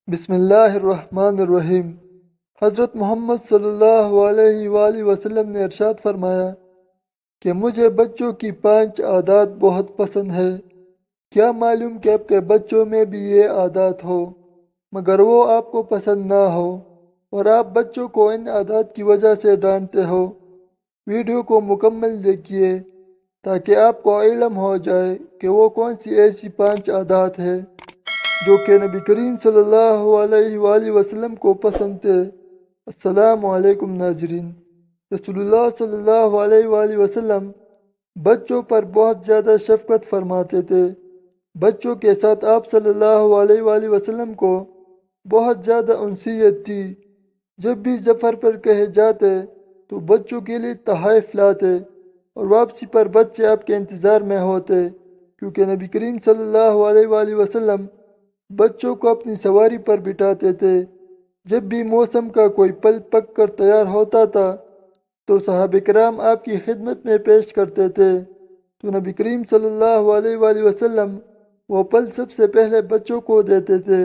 بسم اللہ الرحمن الرحیم۔ حضرت محمد صلی اللہ علیہ وآلہ وسلم نے ارشاد فرمایا کہ مجھے بچوں کی 5 عادات بہت پسند ہے۔ کیا معلوم کہ آپ کے بچوں میں بھی یہ عادات ہو مگر وہ آپ کو پسند نہ ہو اور آپ بچوں کو ان عادات کی وجہ سے ڈانٹتے ہو۔ ویڈیو کو مکمل دیکھیے تاکہ آپ کو علم ہو جائے کہ وہ کون سی ایسی 5 عادات ہے جو کہ نبی کریم صلی اللہ علیہ وآلہ وسلم کو پسند تھے۔ السلام علیکم ناظرین۔ رسول اللہ صلی اللہ علیہ وآلہ وسلم بچوں پر بہت زیادہ شفقت فرماتے تھے۔ بچوں کے ساتھ آپ صلی اللہ علیہ وآلہ وسلم کو بہت زیادہ انسیت تھی۔ جب بھی سفر پر کہیں جاتے تو بچوں کے لیے تحائف لاتے اور واپسی پر بچے آپ کے انتظار میں ہوتے، کیونکہ نبی کریم صلی اللہ علیہ وآلہ وسلم بچوں کو اپنی سواری پر بٹھاتے تھے۔ جب بھی موسم کا کوئی پھل پک کر تیار ہوتا تھا تو صحابہ کرام آپ کی خدمت میں پیش کرتے تھے، تو نبی کریم صلی اللہ علیہ وآلہ وسلم وہ پھل سب سے پہلے بچوں کو دیتے تھے۔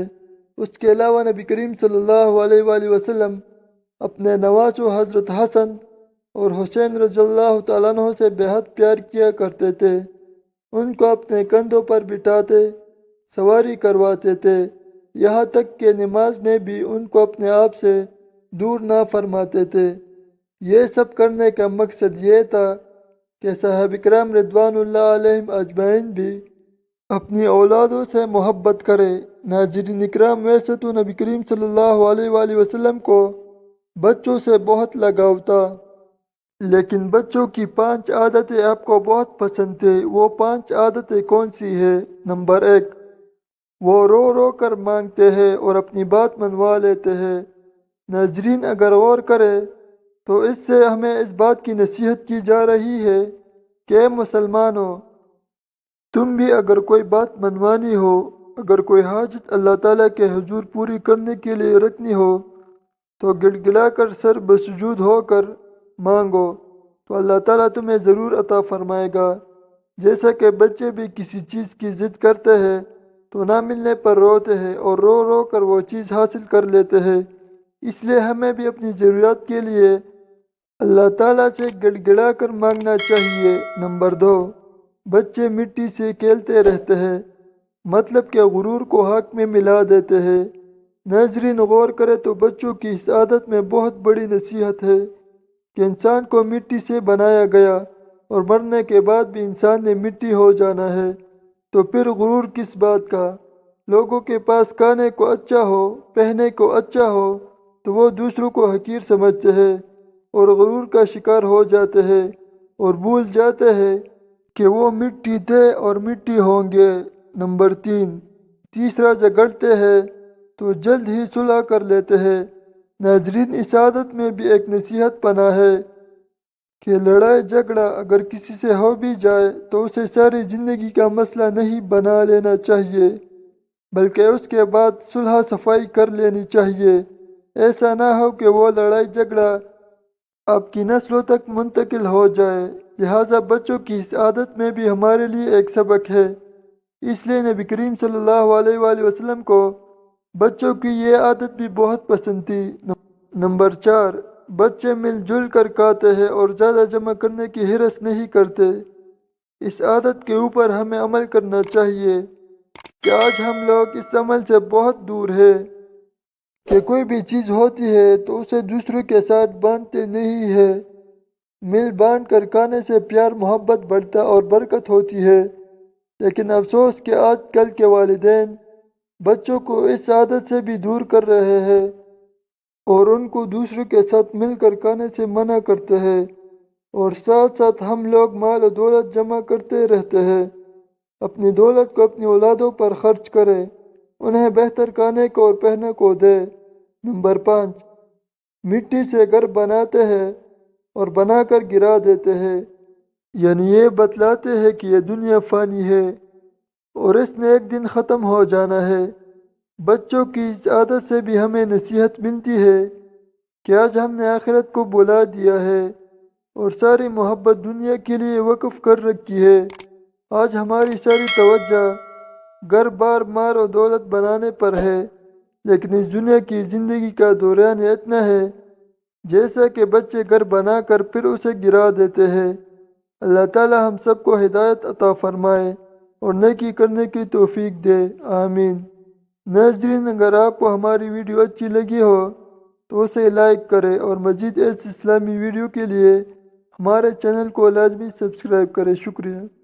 اس کے علاوہ نبی کریم صلی اللہ علیہ وآلہ وسلم اپنے نوازوں حضرت حسن اور حسین رضی اللہ تعالیٰ عنہ سے بے حد پیار کیا کرتے تھے۔ ان کو اپنے کندھوں پر بٹھاتے، سواری کرواتے تھے، یہاں تک کہ نماز میں بھی ان کو اپنے آپ سے دور نہ فرماتے تھے۔ یہ سب کرنے کا مقصد یہ تھا کہ صحابہ کرام رضوان اللہ علیہم اجمعین بھی اپنی اولادوں سے محبت کرے۔ ناظرین اکرام، ویسے تو نبی کریم صلی اللہ علیہ وآلہ وسلم کو بچوں سے بہت لگاؤ تھا، لیکن بچوں کی 5 عادتیں آپ کو بہت پسند تھے۔ وہ 5 عادتیں کون سی ہے؟ نمبر 1، وہ رو رو کر مانگتے ہیں اور اپنی بات منوا لیتے ہیں۔ ناظرین اگر غور کرے تو اس سے ہمیں اس بات کی نصیحت کی جا رہی ہے کہ مسلمانوں، تم بھی اگر کوئی بات منوانی ہو، اگر کوئی حاجت اللہ تعالیٰ کے حضور پوری کرنے کے لیے رکھنی ہو تو گڑ گڑا کر سر بسجود ہو کر مانگو تو اللہ تعالیٰ تمہیں ضرور عطا فرمائے گا۔ جیسا کہ بچے بھی کسی چیز کی ضد کرتے ہیں تو نہ ملنے پر روتے ہیں اور رو رو کر وہ چیز حاصل کر لیتے ہیں، اس لیے ہمیں بھی اپنی ضروریات کے لیے اللہ تعالیٰ سے گڑ گڑا کر مانگنا چاہیے۔ نمبر 2، بچے مٹی سے کھیلتے رہتے ہیں، مطلب کہ غرور کو حق میں ملا دیتے ہیں۔ ناظرین غور کرے تو بچوں کی اس عادت میں بہت بڑی نصیحت ہے کہ انسان کو مٹی سے بنایا گیا اور مرنے کے بعد بھی انسان نے مٹی ہو جانا ہے، تو پھر غرور کس بات کا؟ لوگوں کے پاس کھانے کو اچھا ہو، پہنے کو اچھا ہو تو وہ دوسروں کو حقیر سمجھتے ہیں اور غرور کا شکار ہو جاتے ہیں اور بھول جاتے ہیں کہ وہ مٹی تھے اور مٹی ہوں گے۔ نمبر 3، تیسرا، جھگڑتے ہیں تو جلد ہی صلح کر لیتے ہیں۔ ناظرین اس عادت میں بھی ایک نصیحت پنہاں ہے کہ لڑائی جھگڑا اگر کسی سے ہو بھی جائے تو اسے ساری زندگی کا مسئلہ نہیں بنا لینا چاہیے، بلکہ اس کے بعد صلح صفائی کر لینی چاہیے۔ ایسا نہ ہو کہ وہ لڑائی جھگڑا آپ کی نسلوں تک منتقل ہو جائے۔ لہٰذا بچوں کی اس عادت میں بھی ہمارے لیے ایک سبق ہے، اس لیے نبی کریم صلی اللہ علیہ وآلہ وسلم کو بچوں کی یہ عادت بھی بہت پسند تھی۔ نمبر 4، بچے مل جل کر کھاتے ہیں اور زیادہ جمع کرنے کی حرص نہیں کرتے۔ اس عادت کے اوپر ہمیں عمل کرنا چاہیے کہ آج ہم لوگ اس عمل سے بہت دور ہیں کہ کوئی بھی چیز ہوتی ہے تو اسے دوسروں کے ساتھ بانٹتے نہیں ہے۔ مل بانٹ کر کھانے سے پیار محبت بڑھتا اور برکت ہوتی ہے، لیکن افسوس کہ آج کل کے والدین بچوں کو اس عادت سے بھی دور کر رہے ہیں اور ان کو دوسروں کے ساتھ مل کر کھانے سے منع کرتے ہیں، اور ساتھ ساتھ ہم لوگ مال و دولت جمع کرتے رہتے ہیں۔ اپنی دولت کو اپنی اولادوں پر خرچ کریں، انہیں بہتر کھانے کو اور پہننے کو دے۔ نمبر 5، مٹی سے گھر بناتے ہیں اور بنا کر گرا دیتے ہیں، یعنی یہ بتلاتے ہیں کہ یہ دنیا فانی ہے اور اس نے ایک دن ختم ہو جانا ہے۔ بچوں کی اس عادت سے بھی ہمیں نصیحت ملتی ہے کہ آج ہم نے آخرت کو بھلا دیا ہے اور ساری محبت دنیا کے لیے وقف کر رکھی ہے۔ آج ہماری ساری توجہ گھر بار مال و دولت بنانے پر ہے، لیکن اس دنیا کی زندگی کا دوران اتنا ہے جیسا کہ بچے گھر بنا کر پھر اسے گرا دیتے ہیں۔ اللہ تعالی ہم سب کو ہدایت عطا فرمائے اور نیکی کرنے کی توفیق دے، آمین۔ ناظرین، اگر آپ کو ہماری ویڈیو اچھی لگی ہو تو اسے لائک کریں اور مزید ایسی اسلامی ویڈیو کے لیے ہمارے چینل کو لازمی سبسکرائب کریں۔ شکریہ۔